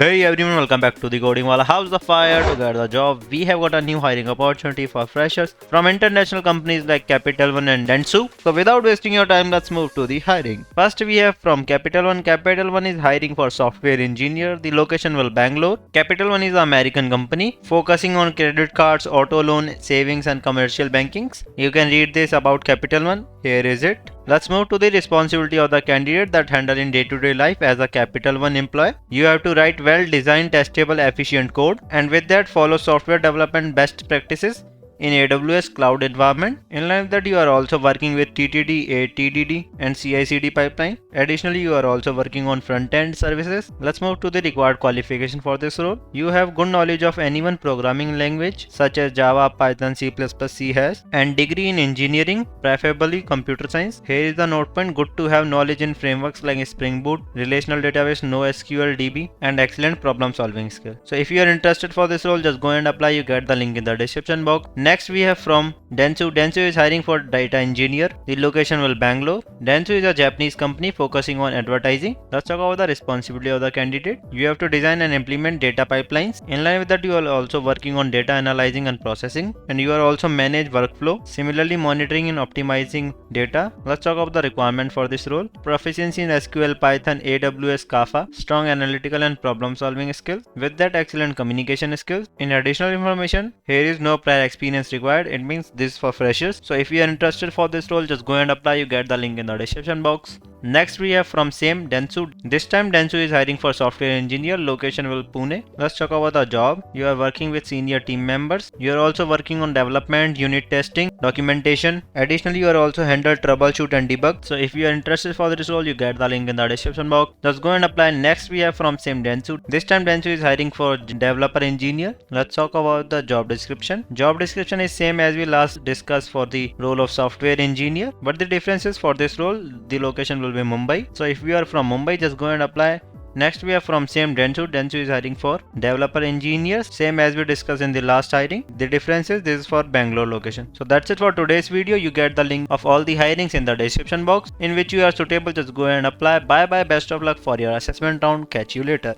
Hey everyone, welcome back to the Coding Wallah. How's the fire to get the job? We have got a new hiring opportunity for freshers from international companies like Capital One and Dentsu. So without wasting your time, let's move to the hiring. First we have from Capital One. Capital One is hiring for software engineer. The location will Bangalore. Capital One is an American company focusing on credit cards, auto loan, savings and commercial bankings. You can read this about Capital One. Here is it. Let's move to the responsibility of the candidate that handle in day-to-day life as a Capital One employee. You have to write well-designed, testable, efficient code, and with that follow software development best practices in AWS cloud environment. In line with that, you are also working with TTD, ATDD and CI/CD pipeline. Additionally, you are also working on front-end services. Let's move to the required qualification for this role. You have good knowledge of any one programming language such as Java, Python, C++, C#, and degree in engineering, preferably computer science. Here is the note point: good to have knowledge in frameworks like Spring Boot, relational database, NoSQL DB, and excellent problem-solving skill. So if you are interested for this role, just go and apply. You get the link in the description box. Next we have from Dentsu. Dentsu is hiring for data engineer. The location will Bangalore. Dentsu is a Japanese company focusing on advertising. Let's talk about the responsibility of the candidate. You have to design and implement data pipelines. In line with that, you are also working on data analyzing and processing, and you are also manage workflow. Similarly, monitoring and optimizing data. Let's talk about the requirement for this role. Proficiency in SQL, Python, AWS, Kafka, strong analytical and problem solving skills. With that, excellent communication skills. In additional information, here is no prior experience required. It means this is for freshers. So if you are interested for this role, just go and apply. You get the link in the description box. Next we have from same Dentsu. This time Dentsu is hiring for software engineer. Location will Pune. Let's talk about the job. You are working with senior team members. You are also working on development, unit testing, documentation. Additionally, you are also handle troubleshoot and debug. So if you are interested for this role, you get the link in the description box. Just go and apply. Next we have from same Dentsu. This time Dentsu is hiring for developer engineer. Let's talk about the job description. Job description is same as we last discussed for the role of software engineer, but the difference is for this role the location will be Mumbai. So if you are from Mumbai, just go and apply. Next we have from same Dentsu. Dentsu is hiring for developer engineers, same as we discussed in the last hiring. The difference is this is for Bangalore location. So that's it for today's video. You get the link of all the hirings in the description box in which you are suitable. Just go and apply. Bye bye, best of luck for your assessment round. Catch you later.